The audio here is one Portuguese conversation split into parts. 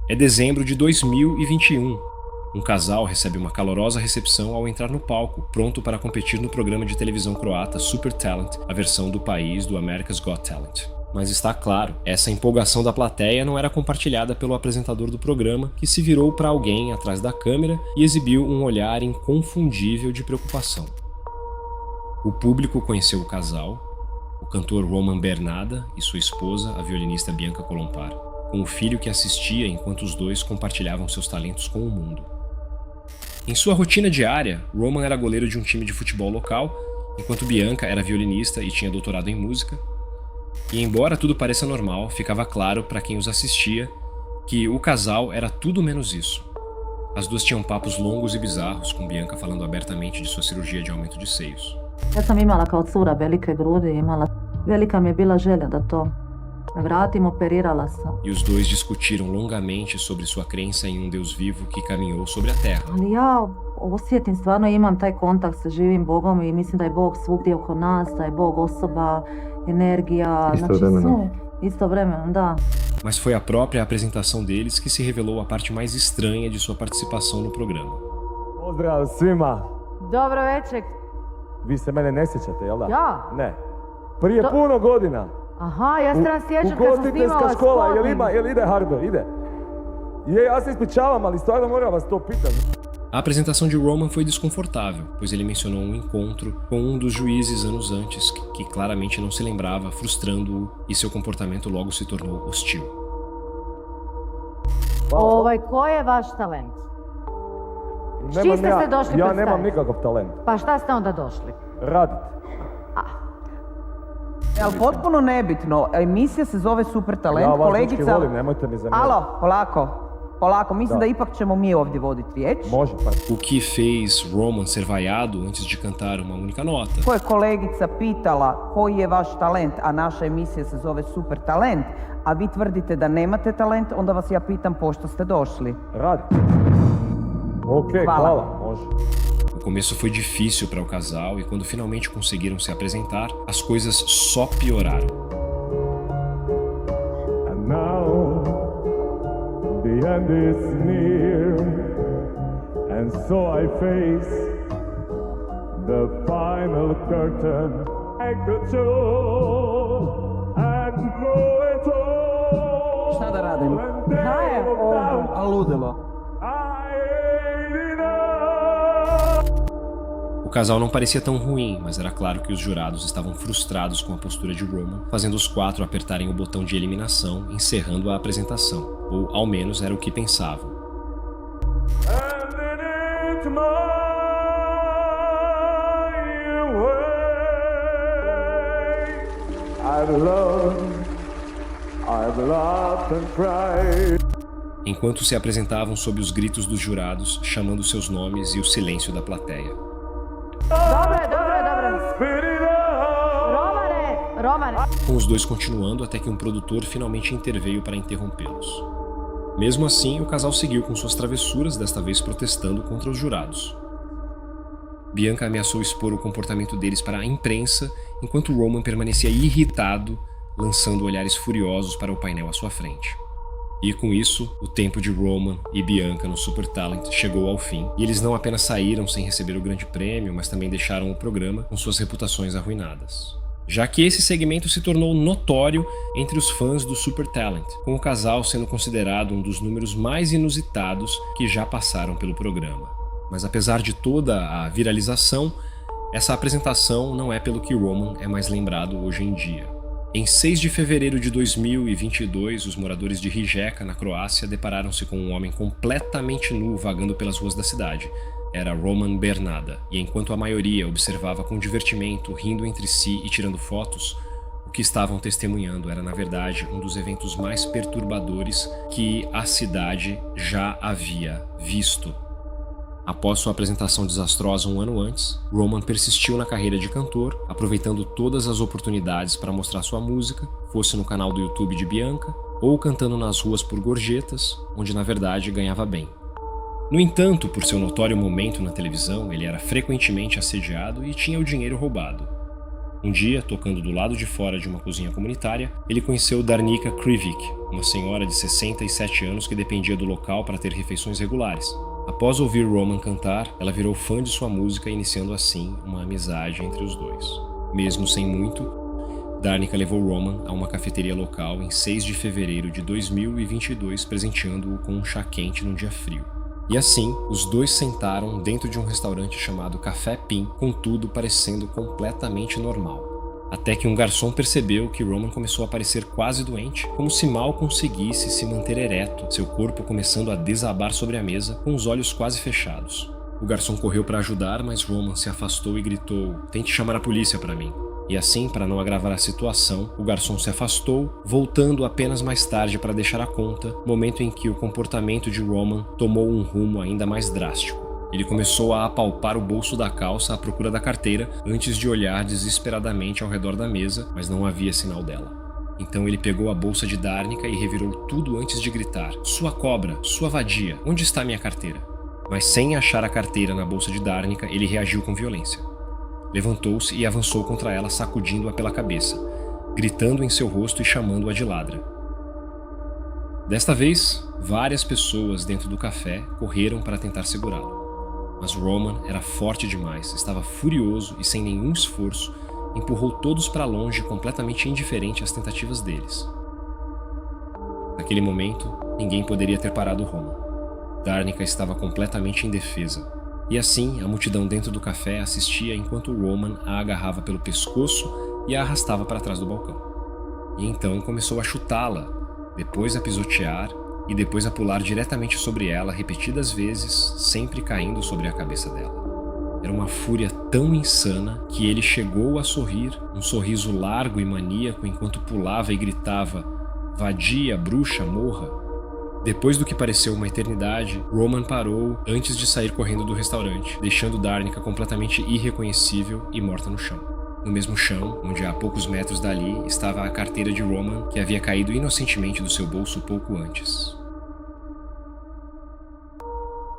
É dezembro de 2021. Um casal recebe uma calorosa recepção ao entrar no palco, pronto para competir no programa de televisão croata Super Talent, a versão do país do America's Got Talent. Mas está claro, essa empolgação da plateia não era compartilhada pelo apresentador do programa, que se virou para alguém atrás da câmera e exibiu um olhar inconfundível de preocupação. O público conheceu o casal, o cantor Roman Bernada e sua esposa, a violinista Bianca Kolompar, com o filho que assistia enquanto os dois compartilhavam seus talentos com o mundo. Em sua rotina diária, Roman era goleiro de um time de futebol local, enquanto Bianca era violinista e tinha doutorado em música. E embora tudo pareça normal, ficava claro para quem os assistia que o casal era tudo menos isso. As duas tinham papos longos e bizarros, com Bianca falando abertamente de sua cirurgia de aumento de seios. Ja sam imala kao cura velike grudi, velika mi je bila želja da to vratim, operirala sam. E os dois discutiram longamente sobre sua crença em um Deus vivo que caminhou sobre a terra. Ali ja osjetim, stvarno imam taj kontakt sa živim Bogom i mislim da je Bog svugdje oko nas, da je Bog osoba, energija, istovremeno, da. Mas foi a própria apresentação deles que se revelou a parte mais estranha de sua participação no programa. Pozdrav svima! Dobro večer. Vi se mene ne sjećate, jel da? Ja? Ne. Prije puno godina. Aha, ja se nas sjećam kad sam snimala Ugostiteljska škola, spot. jel ide Hardo? Ide. Je, ja se ispričavam, ali stvarno moram vas to pitati. A apresentação de Roman foi desconfortável, pois ele mencionou um encontro com um dos juízes anos antes, que claramente não se lembrava, frustrando-o, e seu comportamento logo se tornou hostil. Koji je vaš talent? S čim ste se došli Ja predstaviti? nemam nikakav talent. Pa šta ste onda došli? Radit. Ali potpuno nebitno, emisija se zove Super Talent, Ja vas kolegica... dečki volim, nemojte mi zamjeriti. Alo, polako, mislim da ipak ćemo mi ovdje voditi riječ. Može, pa. O que fez Roman ser vaiado antes de cantar uma única nota? Ko je kolegica pitala koji je vaš talent, a naša emisija se zove Super Talent, a vi tvrdite da nemate talent, onda vas ja pitam pošto ste došli. Radit. Ok, hvala, može. O começo foi difícil para o casal e quando finalmente conseguiram se apresentar, as coisas só pioraram. And now, the end is near, and so I face the final curtain. I could show and blow it all. Šta da radim? A ludilo. O casal não parecia tão ruim, mas era claro que os jurados estavam frustrados com a postura de Roman, fazendo os quatro apertarem o botão de eliminação, encerrando a apresentação. Ou, ao menos, era o que pensavam. Enquanto se apresentavam sob os gritos dos jurados, chamando seus nomes e o silêncio da plateia. Romane! Com os dois continuando até que um produtor finalmente interveio para interrompê-los. Mesmo assim, o casal seguiu com suas travessuras, desta vez protestando contra os jurados. Bianca ameaçou expor o comportamento deles para a imprensa, enquanto Roman permanecia irritado, lançando olhares furiosos para o painel à sua frente. E com isso, o tempo de Roman e Bianca no Super Talent chegou ao fim, e eles não apenas saíram sem receber o grande prêmio, mas também deixaram o programa com suas reputações arruinadas. Já que esse segmento se tornou notório entre os fãs do Super Talent, com o casal sendo considerado um dos números mais inusitados que já passaram pelo programa. Mas apesar de toda a viralização, essa apresentação não é pelo que Roman é mais lembrado hoje em dia. Em 6 de fevereiro de 2022, os moradores de Rijeka, na Croácia, depararam-se com um homem completamente nu vagando pelas ruas da cidade. Era Roman Bernada, e enquanto a maioria observava com divertimento, rindo entre si e tirando fotos, o que estavam testemunhando era, na verdade, um dos eventos mais perturbadores que a cidade já havia visto. Após sua apresentação desastrosa um ano antes, Roman persistiu na carreira de cantor, aproveitando todas as oportunidades para mostrar sua música, fosse no canal do YouTube de Bianca, ou cantando nas ruas por gorjetas, onde na verdade ganhava bem. No entanto, por seu notório momento na televisão, ele era frequentemente assediado e tinha o dinheiro roubado. Um dia, tocando do lado de fora de uma cozinha comunitária, ele conheceu Darnika Krivik, uma senhora de 67 anos que dependia do local para ter refeições regulares. Após ouvir Roman cantar, ela virou fã de sua música, iniciando assim uma amizade entre os dois. Mesmo sem muito, Darnika levou Roman a uma cafeteria local em 6 de fevereiro de 2022, presenteando-o com um chá quente num dia frio. E assim, os dois sentaram dentro de um restaurante chamado Café Pin, com tudo parecendo completamente normal. Até que um garçom percebeu que Roman começou a parecer quase doente, como se mal conseguisse se manter ereto, seu corpo começando a desabar sobre a mesa, com os olhos quase fechados. O garçom correu para ajudar, mas Roman se afastou e gritou: "Tente chamar a polícia para mim." E assim, para não agravar a situação, o garçom se afastou, voltando apenas mais tarde para deixar a conta, momento em que o comportamento de Roman tomou um rumo ainda mais drástico. Ele começou a apalpar o bolso da calça à procura da carteira, antes de olhar desesperadamente ao redor da mesa, mas não havia sinal dela. Então ele pegou a bolsa de Darnika e revirou tudo antes de gritar: "Sua cobra, sua vadia, onde está minha carteira?" Mas sem achar a carteira na bolsa de Darnika, ele reagiu com violência. Levantou-se e avançou contra ela, sacudindo-a pela cabeça, gritando em seu rosto e chamando-a de ladra. Desta vez, várias pessoas dentro do café correram para tentar segurá-lo. Mas Roman era forte demais, estava furioso e, sem nenhum esforço, empurrou todos para longe, completamente indiferente às tentativas deles. Naquele momento, ninguém poderia ter parado Roman. Darnika estava completamente indefesa. E assim, a multidão dentro do café assistia enquanto Roman a agarrava pelo pescoço e a arrastava para trás do balcão. E então começou a chutá-la, depois a pisotear e depois a pular diretamente sobre ela repetidas vezes, sempre caindo sobre a cabeça dela. Era uma fúria tão insana que ele chegou a sorrir, um sorriso largo e maníaco enquanto pulava e gritava: "Vadia, bruxa, morra!" Depois do que pareceu uma eternidade, Roman parou antes de sair correndo do restaurante, deixando Darnika completamente irreconhecível e morta no chão. No mesmo chão, onde a poucos metros dali, estava a carteira de Roman, que havia caído inocentemente do seu bolso pouco antes.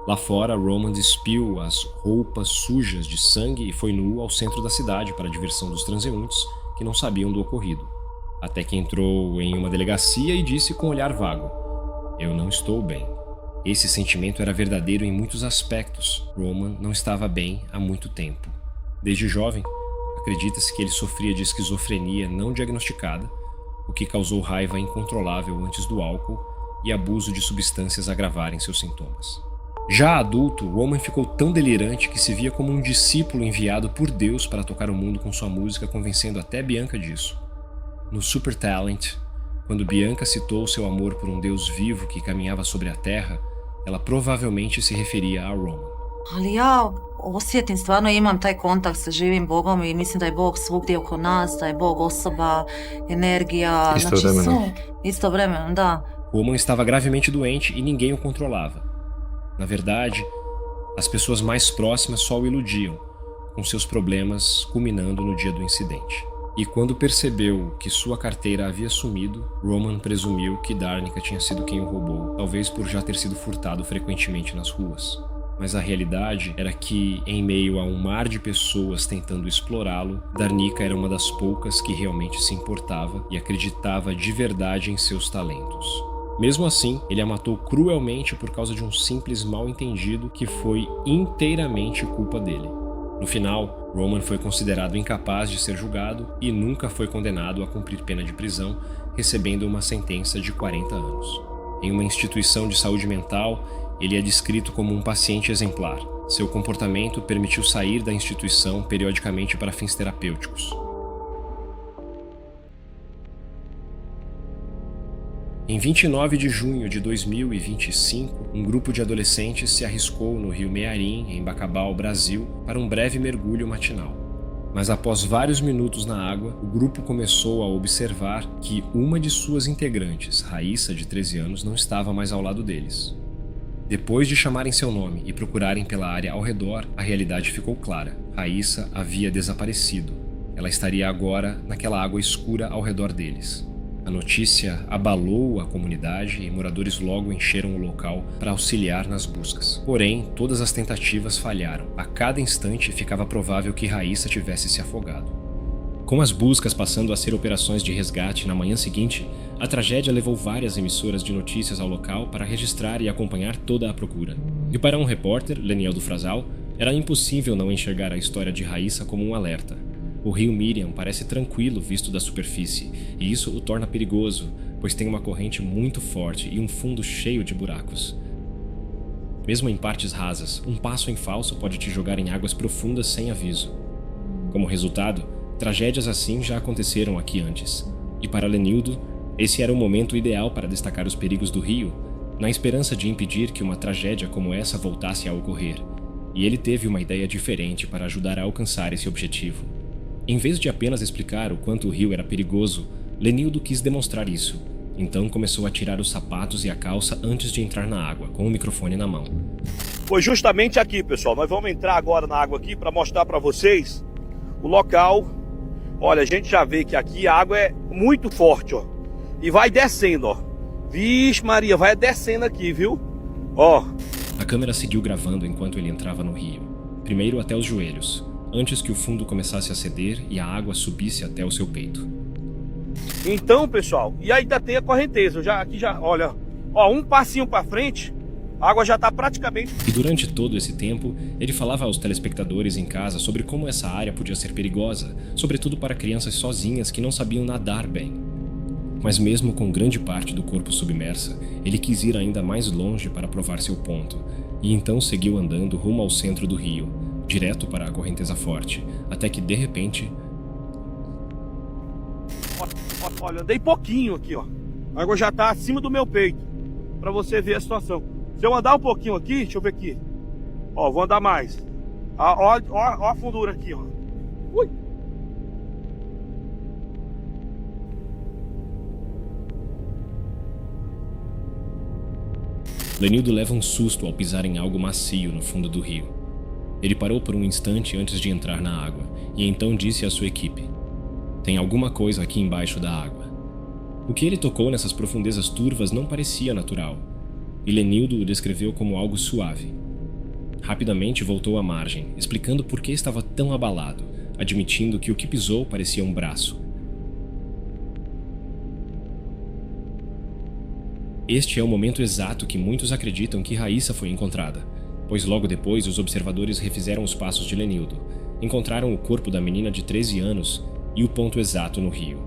Lá fora, Roman despiu as roupas sujas de sangue e foi nu ao centro da cidade para a diversão dos transeuntes que não sabiam do ocorrido. Até que entrou em uma delegacia e disse com um olhar vago: "Eu não estou bem." Esse sentimento era verdadeiro em muitos aspectos. Roman não estava bem há muito tempo. Desde jovem, acredita-se que ele sofria de esquizofrenia não diagnosticada, o que causou raiva incontrolável antes do álcool e abuso de substâncias agravarem seus sintomas. Já adulto, Roman ficou tão delirante que se via como um discípulo enviado por Deus para tocar o mundo com sua música, convencendo até Bianca disso. No Super Talent, quando Bianca citou seu amor por um Deus vivo que caminhava sobre a terra, ela provavelmente se referia a Roman. Ali ja osjetim, stvarno imam taj kontakt sa živim Bogom i mislim da je Bog svugdje oko nas, da je Bog osoba, energija, istovremeno, da. Roman estava gravemente doente e ninguém o controlava. Na verdade, as pessoas mais próximas só o iludiam, com seus problemas culminando no dia do incidente. E quando percebeu que sua carteira havia sumido, Roman presumiu que Darnika tinha sido quem o roubou, talvez por já ter sido furtado frequentemente nas ruas. Mas a realidade era que, em meio a um mar de pessoas tentando explorá-lo, Darnika era uma das poucas que realmente se importava e acreditava de verdade em seus talentos. Mesmo assim, ele a matou cruelmente por causa de um simples mal-entendido que foi inteiramente culpa dele. No final, Roman foi considerado incapaz de ser julgado e nunca foi condenado a cumprir pena de prisão, recebendo uma sentença de 40 anos. Em uma instituição de saúde mental, ele é descrito como um paciente exemplar. Seu comportamento permitiu sair da instituição periodicamente para fins terapêuticos. Em 29 de junho de 2025, um grupo de adolescentes se arriscou no rio Mearim, em Bacabal, Brasil, para um breve mergulho matinal. Mas após vários minutos na água, o grupo começou a observar que uma de suas integrantes, Raíssa, de 13 anos, não estava mais ao lado deles. Depois de chamarem seu nome e procurarem pela área ao redor, a realidade ficou clara. Raíssa havia desaparecido. Ela estaria agora naquela água escura ao redor deles. A notícia abalou a comunidade e moradores logo encheram o local para auxiliar nas buscas. Porém, todas as tentativas falharam. A cada instante ficava provável que Raíssa tivesse se afogado. Com as buscas passando a ser operações de resgate na manhã seguinte, a tragédia levou várias emissoras de notícias ao local para registrar e acompanhar toda a procura. E para um repórter, Lenieldo Frazal, era impossível não enxergar a história de Raíssa como um alerta. O rio Miriam parece tranquilo visto da superfície, e isso o torna perigoso, pois tem uma corrente muito forte e um fundo cheio de buracos. Mesmo em partes rasas, um passo em falso pode te jogar em águas profundas sem aviso. Como resultado, tragédias assim já aconteceram aqui antes. E para Lenildo, esse era o momento ideal para destacar os perigos do rio, na esperança de impedir que uma tragédia como essa voltasse a ocorrer. E ele teve uma ideia diferente para ajudar a alcançar esse objetivo. Em vez de apenas explicar o quanto o rio era perigoso, Lenildo quis demonstrar isso. Então começou a tirar os sapatos e a calça antes de entrar na água, com o microfone na mão. Foi justamente aqui, pessoal. Nós vamos entrar agora na água aqui para mostrar para vocês o local. Olha, a gente já vê que aqui a água é muito forte, ó. E vai descendo, ó. Vixe Maria, vai descendo aqui, viu? Ó. A câmera seguiu gravando enquanto ele entrava no rio. Primeiro até os joelhos, antes que o fundo começasse a ceder e a água subisse até o seu peito. Então, pessoal, e aí ainda tem a correnteza. Aqui já, olha, ó, um passinho para frente, a água já tá praticamente... E durante todo esse tempo, ele falava aos telespectadores em casa sobre como essa área podia ser perigosa, sobretudo para crianças sozinhas que não sabiam nadar bem. Mas mesmo com grande parte do corpo submersa, ele quis ir ainda mais longe para provar seu ponto, e então seguiu andando rumo ao centro do rio, direto para a correnteza forte, até que de repente... Olha, andei pouquinho aqui, ó. A água já tá acima do meu peito, para você ver a situação. Se eu andar um pouquinho aqui, deixa eu ver aqui. Ó, vou andar mais. Ó a fundura aqui, ó. Ui. Lenildo leva um susto ao pisar em algo macio no fundo do rio. Ele parou por um instante antes de entrar na água, e então disse à sua equipe: "Tem alguma coisa aqui embaixo da água." O que ele tocou nessas profundezas turvas não parecia natural, e Lenildo o descreveu como algo suave. Rapidamente voltou à margem, explicando por que estava tão abalado, admitindo que o que pisou parecia um braço. Este é o momento exato que muitos acreditam que Raíssa foi encontrada, pois logo depois os observadores refizeram os passos de Lenildo, encontraram o corpo da menina de 13 anos e o ponto exato no rio.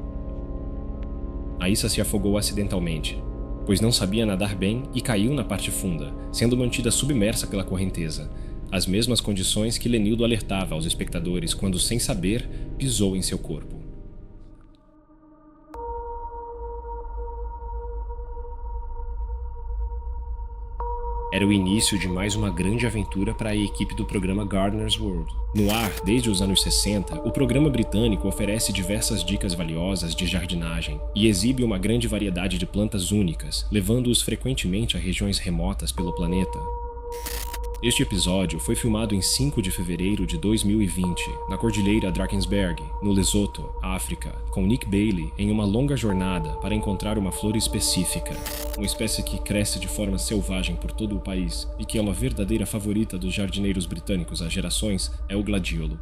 Raíssa se afogou acidentalmente, pois não sabia nadar bem e caiu na parte funda, sendo mantida submersa pela correnteza, as mesmas condições que Lenildo alertava aos espectadores quando, sem saber, pisou em seu corpo. Era o início de mais uma grande aventura para a equipe do programa Gardener's World. No ar, desde os anos 60, o programa britânico oferece diversas dicas valiosas de jardinagem e exibe uma grande variedade de plantas únicas, levando-os frequentemente a regiões remotas pelo planeta. Este episódio foi filmado em 5 de fevereiro de 2020, na Cordilheira Drakensberg, no Lesoto, África, com Nick Bailey em uma longa jornada para encontrar uma flor específica, uma espécie que cresce de forma selvagem por todo o país e que é uma verdadeira favorita dos jardineiros britânicos há gerações, é o gladiolo.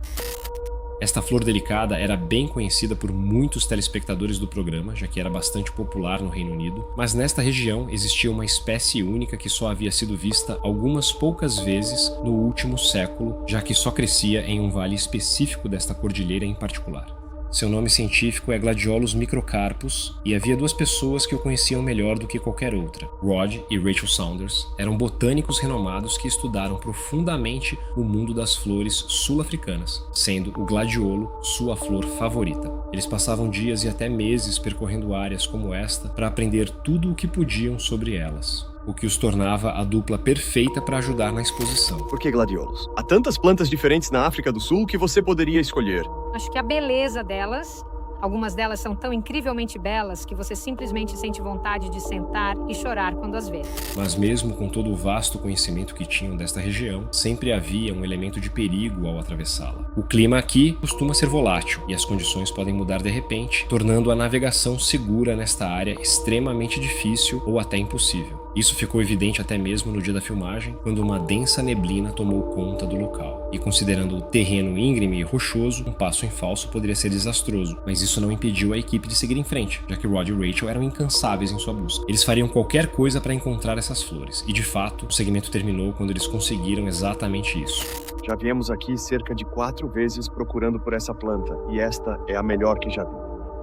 Esta flor delicada era bem conhecida por muitos telespectadores do programa, já que era bastante popular no Reino Unido, mas nesta região existia uma espécie única que só havia sido vista algumas poucas vezes no último século, já que só crescia em um vale específico desta cordilheira em particular. Seu nome científico é Gladiolus microcarpus, e havia 2 pessoas que o conheciam melhor do que qualquer outra. Rod e Rachel Saunders eram botânicos renomados que estudaram profundamente o mundo das flores sul-africanas, sendo o gladiolo sua flor favorita. Eles passavam dias e até meses percorrendo áreas como esta para aprender tudo o que podiam sobre elas, o que os tornava a dupla perfeita para ajudar na exposição. Por que gladiolos? Há tantas plantas diferentes na África do Sul que você poderia escolher. Acho que a beleza delas, algumas delas são tão incrivelmente belas que você simplesmente sente vontade de sentar e chorar quando as vê. Mas mesmo com todo o vasto conhecimento que tinham desta região, sempre havia um elemento de perigo ao atravessá-la. O clima aqui costuma ser volátil e as condições podem mudar de repente, tornando a navegação segura nesta área extremamente difícil ou até impossível. Isso ficou evidente até mesmo no dia da filmagem, quando uma densa neblina tomou conta do local. E considerando o terreno íngreme e rochoso, um passo em falso poderia ser desastroso, mas isso não impediu a equipe de seguir em frente, já que Rod e Rachel eram incansáveis em sua busca. Eles fariam qualquer coisa para encontrar essas flores, e de fato, o segmento terminou quando eles conseguiram exatamente isso. Já viemos aqui cerca de 4 vezes procurando por essa planta, e esta é a melhor que já vi.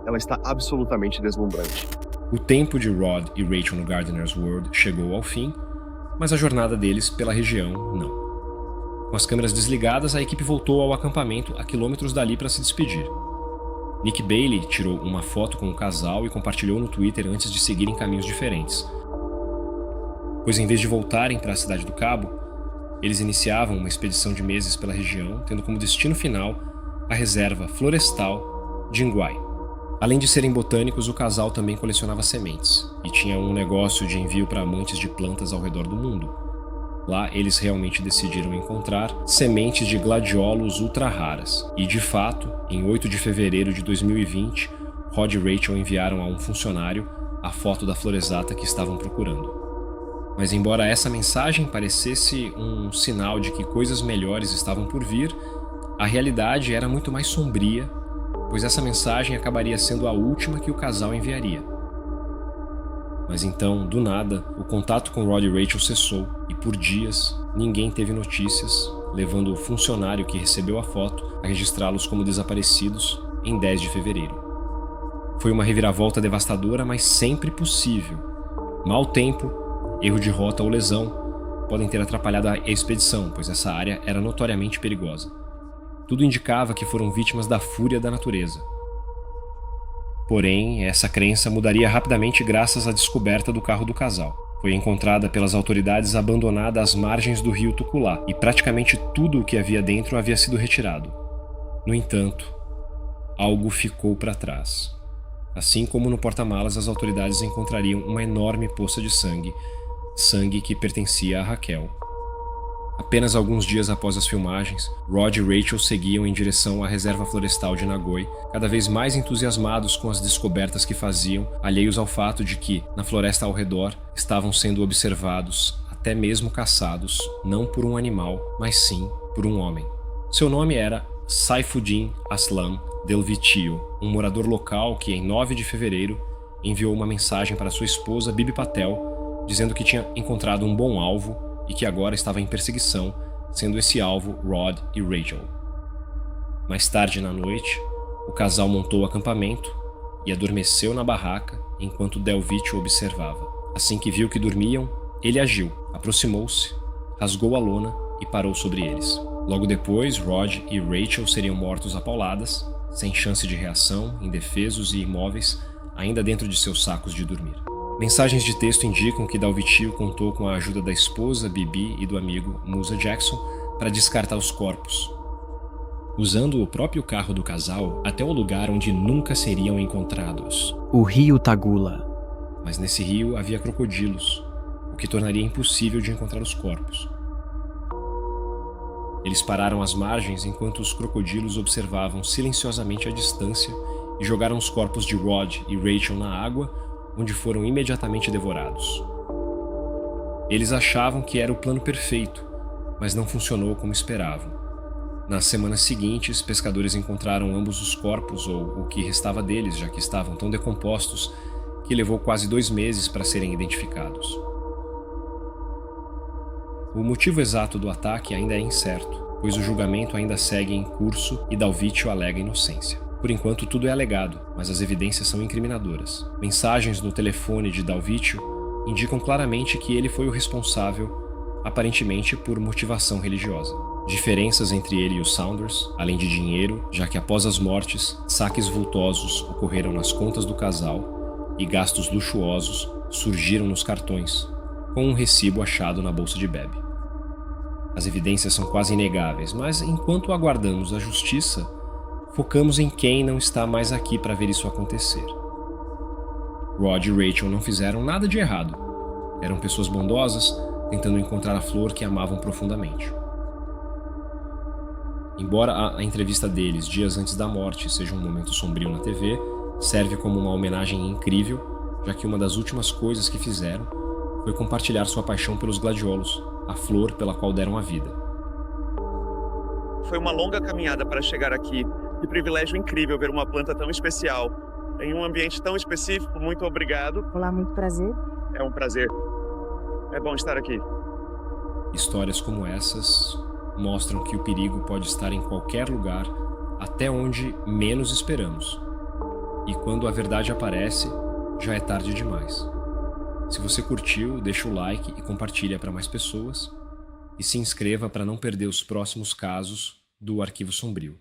Ela está absolutamente deslumbrante. O tempo de Rod e Rachel no Gardener's World chegou ao fim, mas a jornada deles pela região não. Com as câmeras desligadas, a equipe voltou ao acampamento a quilômetros dali para se despedir. Nick Bailey tirou uma foto com o casal e compartilhou no Twitter antes de seguirem caminhos diferentes. Pois em vez de voltarem para a cidade do Cabo, eles iniciavam uma expedição de meses pela região, tendo como destino final a reserva florestal de Nguai. Além de serem botânicos, o casal também colecionava sementes e tinha um negócio de envio para amantes de plantas ao redor do mundo. Lá, eles realmente decidiram encontrar sementes de gladiolos ultra raras. E, de fato, em 8 de fevereiro de 2020, Rod e Rachel enviaram a um funcionário a foto da flor exata que estavam procurando. Mas embora essa mensagem parecesse um sinal de que coisas melhores estavam por vir, a realidade era muito mais sombria, pois essa mensagem acabaria sendo a última que o casal enviaria. Mas então, do nada, o contato com Rod e Rachel cessou e por dias ninguém teve notícias, levando o funcionário que recebeu a foto a registrá-los como desaparecidos em 10 de fevereiro. Foi uma reviravolta devastadora, mas sempre possível. Mau tempo, erro de rota ou lesão podem ter atrapalhado a expedição, pois essa área era notoriamente perigosa. Tudo indicava que foram vítimas da fúria da natureza. Porém, essa crença mudaria rapidamente graças à descoberta do carro do casal. Foi encontrada pelas autoridades abandonada às margens do rio Tuculá, e praticamente tudo o que havia dentro havia sido retirado. No entanto, algo ficou para trás. Assim como no porta-malas, as autoridades encontrariam uma enorme poça de sangue que pertencia a Raquel. Apenas alguns dias após as filmagens, Rod e Rachel seguiam em direção à reserva florestal de Nagoi, cada vez mais entusiasmados com as descobertas que faziam, alheios ao fato de que, na floresta ao redor, estavam sendo observados, até mesmo caçados, não por um animal, mas sim por um homem. Seu nome era Saifuddin Aslam Delvitio, um morador local que, em 9 de fevereiro, enviou uma mensagem para sua esposa Bibi Patel, dizendo que tinha encontrado um bom alvo e que agora estava em perseguição, sendo esse alvo Rod e Rachel. Mais tarde na noite, o casal montou o acampamento e adormeceu na barraca enquanto Delvitio observava. Assim que viu que dormiam, ele agiu, aproximou-se, rasgou a lona e parou sobre eles. Logo depois, Rod e Rachel seriam mortos a pauladas, sem chance de reação, indefesos e imóveis, ainda dentro de seus sacos de dormir. Mensagens de texto indicam que Delvitio contou com a ajuda da esposa, Bibi, e do amigo, Musa Jackson, para descartar os corpos, usando o próprio carro do casal até o lugar onde nunca seriam encontrados, o rio Tagula. Mas nesse rio havia crocodilos, o que tornaria impossível de encontrar os corpos. Eles pararam às margens enquanto os crocodilos observavam silenciosamente a distância e jogaram os corpos de Rod e Rachel na água, onde foram imediatamente devorados. Eles achavam que era o plano perfeito, mas não funcionou como esperavam. Nas semanas seguintes, pescadores encontraram ambos os corpos, ou o que restava deles, já que estavam tão decompostos que levou quase 2 meses para serem identificados. O motivo exato do ataque ainda é incerto, pois o julgamento ainda segue em curso e Delvitio alega inocência. Por enquanto, tudo é alegado, mas as evidências são incriminadoras. Mensagens no telefone de Delvitio indicam claramente que ele foi o responsável, aparentemente por motivação religiosa. Diferenças entre ele e os Saunders, além de dinheiro, já que após as mortes, saques vultosos ocorreram nas contas do casal e gastos luxuosos surgiram nos cartões, com um recibo achado na bolsa de Bebe. As evidências são quase inegáveis, mas enquanto aguardamos a justiça, focamos em quem não está mais aqui para ver isso acontecer. Rod e Rachel não fizeram nada de errado. Eram pessoas bondosas, tentando encontrar a flor que amavam profundamente. Embora a entrevista deles dias antes da morte seja um momento sombrio na TV, serve como uma homenagem incrível, já que uma das últimas coisas que fizeram foi compartilhar sua paixão pelos gladiolos, a flor pela qual deram a vida. Foi uma longa caminhada para chegar aqui. Que privilégio incrível ver uma planta tão especial em um ambiente tão específico. Muito obrigado. Olá, muito prazer. É um prazer. É bom estar aqui. Histórias como essas mostram que o perigo pode estar em qualquer lugar, até onde menos esperamos. E quando a verdade aparece, já é tarde demais. Se você curtiu, deixa o like e compartilha para mais pessoas. E se inscreva para não perder os próximos casos do Arquivo Sombrio.